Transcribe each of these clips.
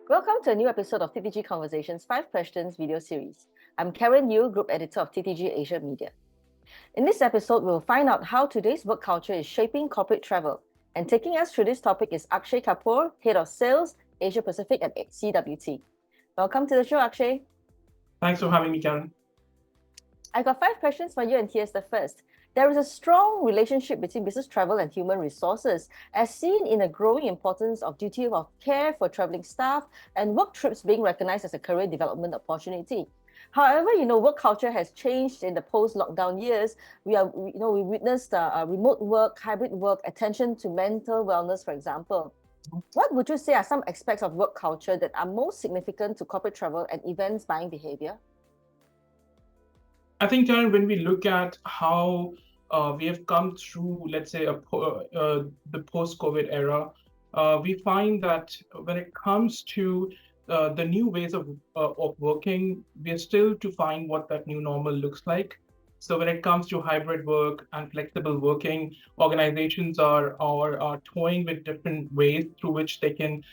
Welcome to a new episode of TTG Conversations 5 Questions video series. I'm Karen Yu, Group Editor of TTG Asia Media. In this episode, we'll find out how today's work culture is shaping corporate travel. And taking us through this topic is Akshay Kapoor, Head of Sales, Asia Pacific at CWT. Welcome to the show, Akshay. Thanks for having me, Karen. I got 5 questions for you, and here's the first. There is a strong relationship between business travel and human resources, as seen in the growing importance of duty of care for traveling staff and work trips being recognized as a career development opportunity. However, work culture has changed in the post-lockdown years. We witnessed remote work, hybrid work, attention to mental wellness, for example. What would you say are some aspects of work culture that are most significant to corporate travel and events buying behavior? I think, Karen, when we look at how we have come through, let's say, the post-COVID era, we find that when it comes to the new ways of working, we are still to find what that new normal looks like. So when it comes to hybrid work and flexible working, organizations are toying with different ways through which they can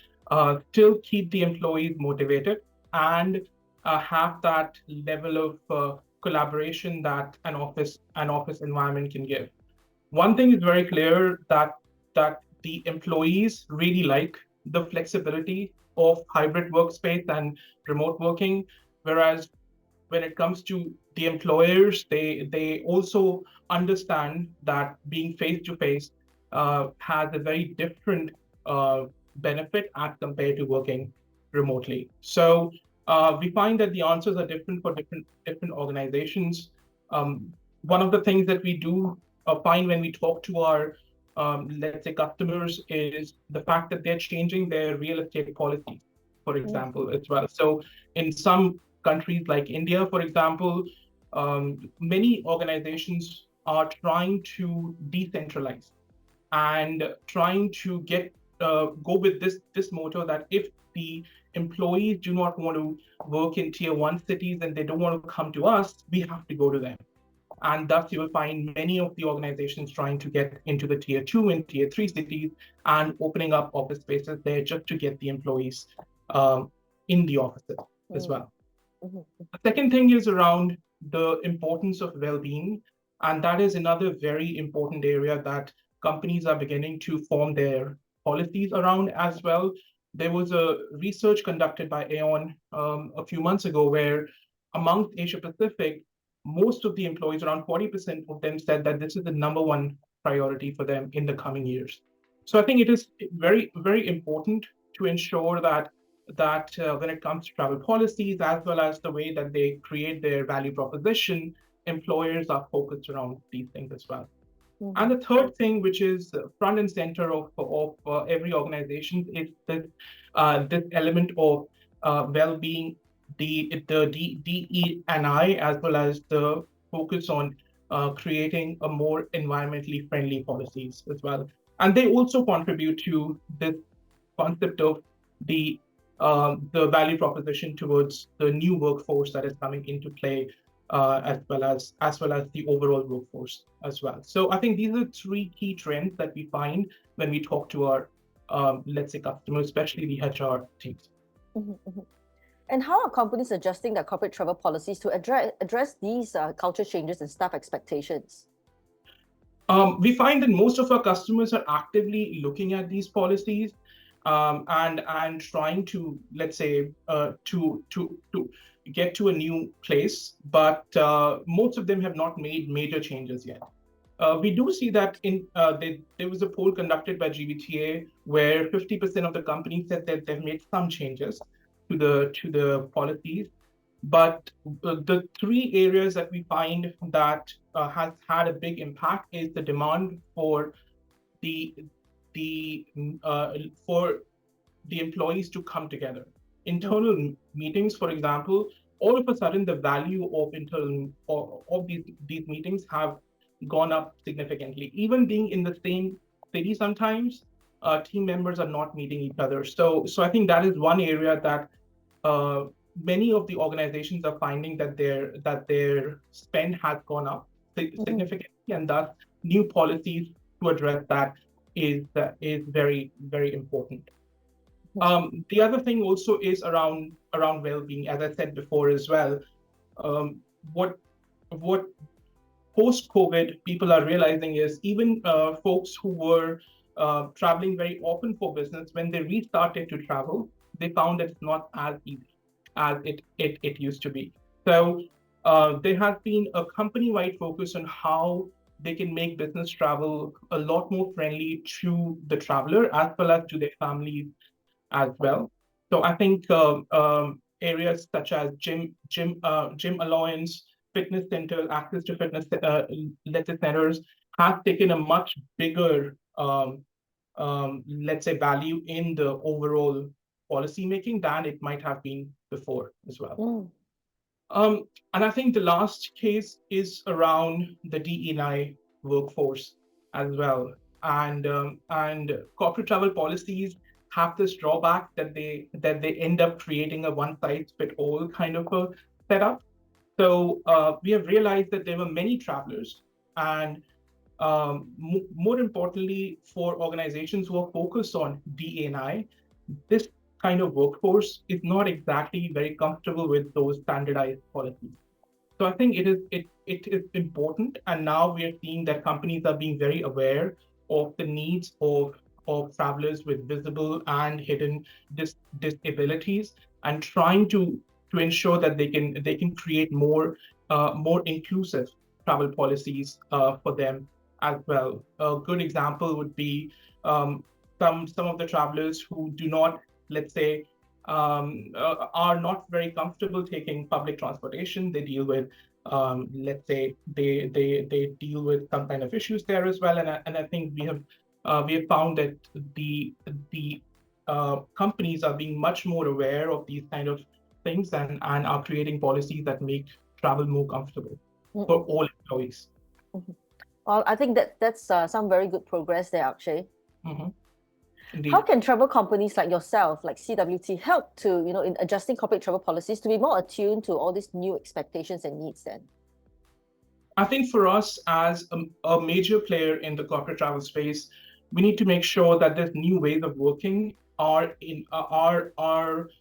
still keep the employees motivated and have that level of collaboration that an office environment can give. One thing is very clear that the employees really like the flexibility of hybrid workspace and remote working, whereas when it comes to the employers, they also understand that being face to face has a very different benefit as compared to working remotely. So we find that the answers are different for different organizations. One of the things that we do find when we talk to our let's say customers is the fact that they're changing their real estate policies, for example, as well. So in some countries like India, for example, many organizations are trying to decentralize and trying to go with this motto that if the employees do not want to work in tier 1 cities and they don't want to come to us, we have to go to them. And thus you will find many of the organizations trying to get into the tier 2 and tier 3 cities and opening up office spaces there just to get the employees in the offices as well. The second thing is around the importance of well-being, and that is another very important area that companies are beginning to form their policies around as well. There was a research conducted by Aon a few months ago where amongst Asia Pacific, most of the employees, around 40% of them, said that this is the number one priority for them in the coming years. So I think it is very, very important to ensure that when it comes to travel policies, as well as the way that they create their value proposition, employers are focused around these things as well. And the third thing, which is front and center of every organization, is this element of well-being, the DE&I, as well as the focus on creating a more environmentally friendly policies as well. And they also contribute to this concept of the value proposition towards the new workforce that is coming into play, as well as the overall workforce as well. So I think these are 3 key trends that we find when we talk to our let's say customers, especially the HR teams. And how are companies adjusting their corporate travel policies to address these culture changes and staff expectations? We find that most of our customers are actively looking at these policies and trying to, let's say, to get to a new place, but most of them have not made major changes yet. We do see that there was a poll conducted by GBTA where 50% of the companies said that they've made some changes to the policies, but the 3 areas that we find that has had a big impact is the demand for the employees to come together. Internal meetings, for example, all of a sudden the value of these meetings have gone up significantly. Even being in the same city, sometimes team members are not meeting each other. So I think that is one area that many of the organizations are finding that their spend has gone up significantly, and thus new policies to address that is very, very important. The other thing also is around well-being, as I said before as well. Um, what what post-COVID people are realizing is even folks who were traveling very often for business, when they restarted to travel, they found that it's not as easy as it used to be. So there has been a company-wide focus on how they can make business travel a lot more friendly to the traveler as well as to their families as well. So I think areas such as gym allowance, fitness centers, access to fitness let's say centers have taken a much bigger let's say value in the overall policy making than it might have been before as well. Mm. And I think the last case is around the DE&I workforce as well. And corporate travel policies have this drawback that they end up creating a one-size-fits-all kind of a setup. So we have realized that there were many travelers, and more importantly, for organizations who are focused on DE&I, this kind of workforce is not exactly very comfortable with those standardized policies. So I think it is important, and now we are seeing that companies are being very aware of the needs of travelers with visible and hidden disabilities, and trying to ensure that they can create more inclusive travel policies for them as well. A good example would be um, some of the travelers who do not, let's say, are not very comfortable taking public transportation. They deal with, let's say, they deal with some kind of issues there as well. And I think we have found that the companies are being much more aware of these kind of things, and are creating policies that make travel more comfortable for Mm-mm. all employees. Mhm. Well, I think that's some very good progress there, Akshay. Hmm. How Indeed. can travel companies like yourself, like CWT, help to, in adjusting corporate travel policies to be more attuned to all these new expectations and needs then? I think for us as a major player in the corporate travel space, we need to make sure that these new ways of working are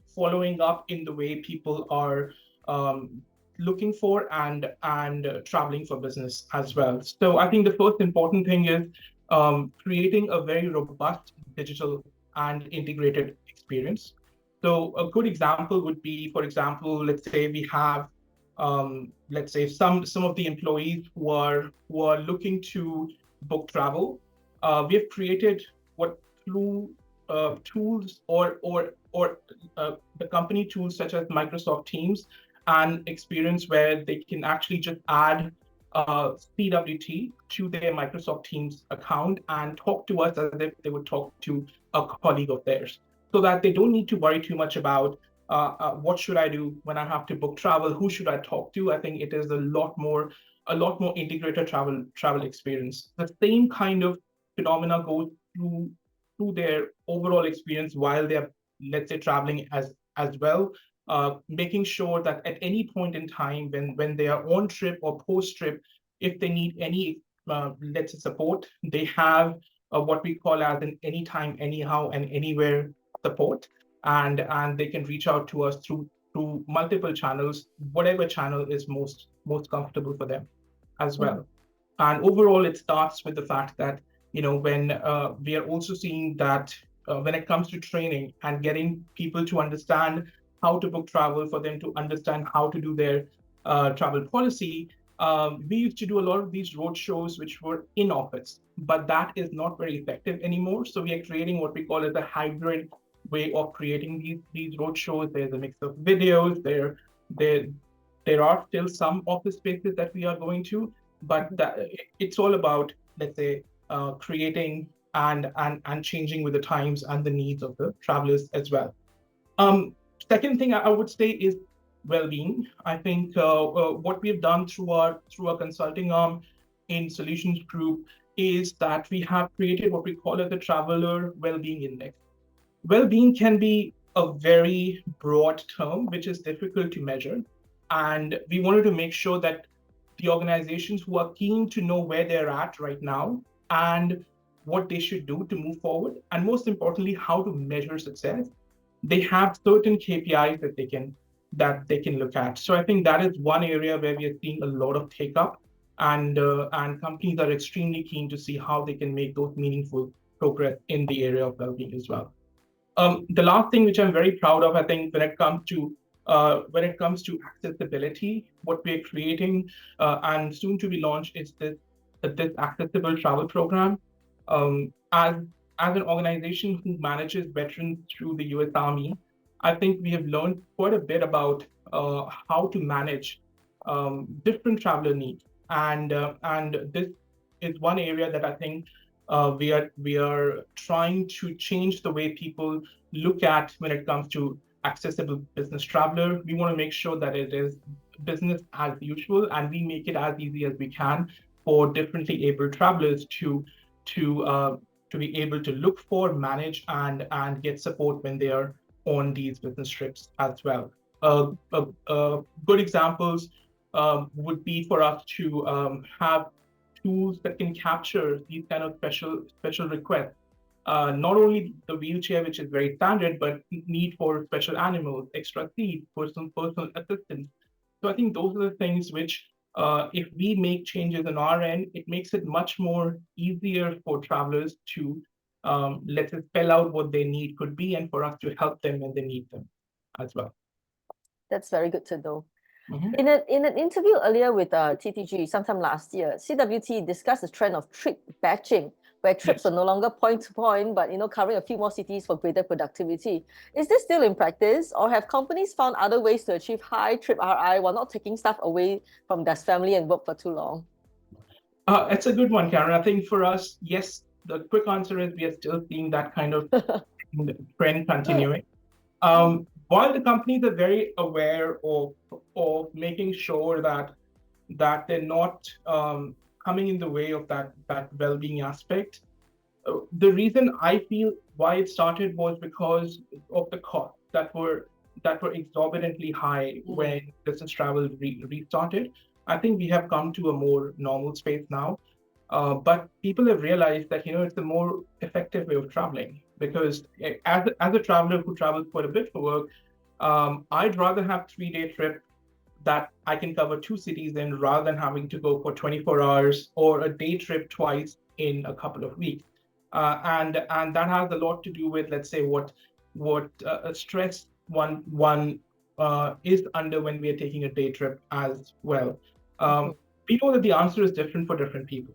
following up in the way people are um, looking for and traveling for business as well. So I think the first important thing is creating a very robust digital and integrated experience. So a good example would be, for example, let's say we have let's say some of the employees who are looking to book travel. We have created what through tools or the company tools such as Microsoft Teams, an experience where they can actually just add CWT to their Microsoft Teams account and talk to us as if they would talk to a colleague of theirs, so that they don't need to worry too much about what should I do when I have to book travel? Who should I talk to? I think it is a lot more integrated travel experience. The same kind of phenomena goes through their overall experience while they're, let's say, traveling as well. Making sure that at any point in time when they are on trip or post trip, if they need any let's say support, they have what we call as an anytime, anyhow, and anywhere support, and they can reach out to us through multiple channels, whatever channel is most comfortable for them as Mm-hmm. well. And overall, it starts with the fact that when we are also seeing that when it comes to training and getting people to understand how to book travel, for them to understand how to do their travel policy. We used to do a lot of these road shows which were in office, but that is not very effective anymore. So we are creating what we call as a hybrid way of creating these road shows. There's a mix of videos. There there are still some office spaces that we are going to, but it's all about, let's say, creating and changing with the times and the needs of the travelers as well. Um, Second thing I would say is well-being. I think what we've done through our consulting arm in Solutions Group is that we have created what we call as the Traveler Well-being Index. Well-being can be a very broad term, which is difficult to measure. And we wanted to make sure that the organizations who are keen to know where they're at right now and what they should do to move forward, and most importantly, how to measure success, they have certain KPIs that they can look at. So I think that is one area where we are seeing a lot of take up, and companies are extremely keen to see how they can make those meaningful progress in the area of well-being as well. The last thing which I'm very proud of, I think, when it comes to accessibility, what we're creating and soon to be launched is this accessible travel program. As an organization who manages veterans through the U.S. Army, I think we have learned quite a bit about how to manage different traveler needs, and this is one area that I think we are trying to change the way people look at when it comes to accessible business traveler. We want to make sure that it is business as usual, and we make it as easy as we can for differently able travelers to uh, to be able to look for, manage, and get support when they are on these business trips as well. Good examples would be for us to have tools that can capture these kind of special requests. Not only the wheelchair, which is very standard, but need for special animals, extra seats, personal assistance. So I think those are the things which, if we make changes on our end, it makes it much more easier for travelers to let's say spell out what their need could be, and for us to help them when they need them as well. That's very good to know. Mhm. In an interview earlier with TTG sometime last year, CWT discussed the trend of trip batching, where trips Yes. are no longer point to point, but covering a few more cities for greater productivity. Is this still in practice, or have companies found other ways to achieve high trip RI while not taking staff away from their family and work for too long? It's a good one, Karen. I think for us, yes, the quick answer is we are still seeing that kind of trend continuing. While the companies are very aware of making sure that they're not coming in the way of that well-being aspect, the reason I feel why it started was because of the costs that were exorbitantly high when business travel restarted. I think we have come to a more normal space now, but people have realized that it's a more effective way of traveling, because as a traveler who travels quite a bit for work, I'd rather have 3-day trip that I can cover 2 cities in, rather than having to go for 24 hours or a day trip twice in a couple of weeks. And that has a lot to do with, let's say, what stress one is under when we are taking a day trip as well. We know that the answer is different for different people.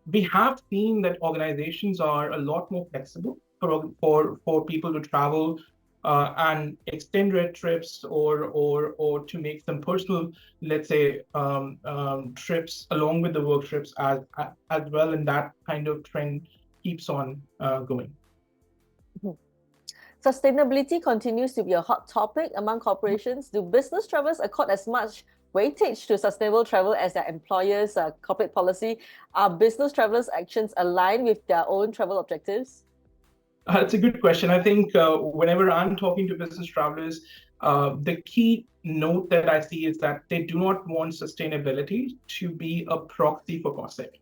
We have seen that organizations are a lot more flexible for people to travel and extend their trips, or to make some personal, let's say, trips along with the work trips as well, and that kind of trend keeps on going. Sustainability continues to be a hot topic among corporations. Do business travelers accord as much weightage to sustainable travel as their employers' corporate policy? Are business travelers' actions aligned with their own travel objectives? It's a good question. I think whenever I'm talking to business travelers, the key note that I see is that they do not want sustainability to be a proxy for cost saving.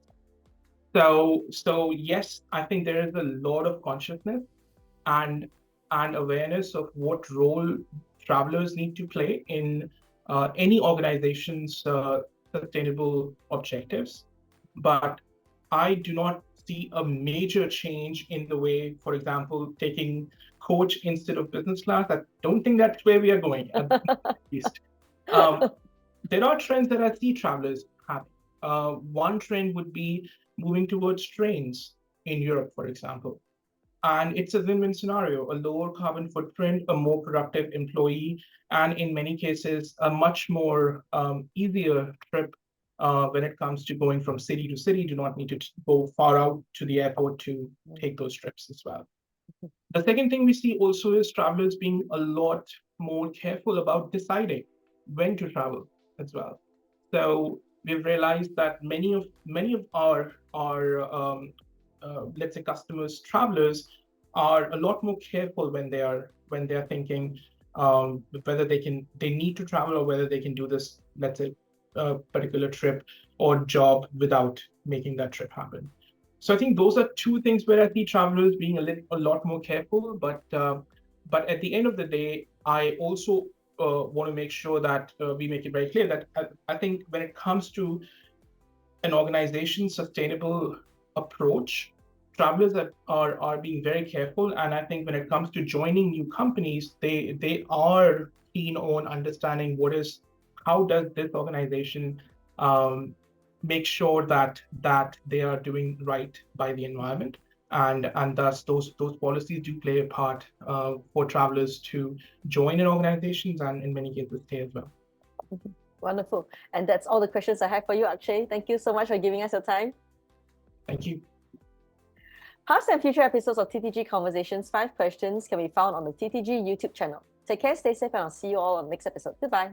So yes, I think there is a lot of consciousness and awareness of what role travelers need to play in any organization's sustainable objectives. But I do not see a major change in the way, for example, taking coach instead of business class. I don't think that's where we are going, at least. Um, there are trends that I see travelers having. One trend would be moving towards trains in Europe, for example. And it's a win-win scenario: a lower carbon footprint, a more productive employee, and in many cases, a much more easier trip when it comes to going from city to city. Do not need to go far out to the airport to take those trips as well. The second thing we see also is travelers being a lot more careful about deciding when to travel as well. So we've realized that many of our let's say customers, travelers, are a lot more careful when they are thinking whether they need to travel, or whether they can do this, let's say, particular trip or job without making that trip happen. So I think those are two things where I see travelers being a lot more careful, But at the end of the day, I also want to make sure that we make it very clear that I think when it comes to an organization's sustainable approach, travelers are being very careful. And I think when it comes to joining new companies, they are keen on understanding how does this organization um, make sure that they are doing right by the environment, and thus those policies do play a part for travelers to join in organizations and in many cases stay as well. Wonderful. And that's all the questions I have for you, Akshay. Thank you so much for giving us your time. Thank you. Past and future episodes of TTG Conversations 5 Questions can be found on the TTG YouTube channel. Take care, stay safe, and I'll see you all on the next episode. Goodbye.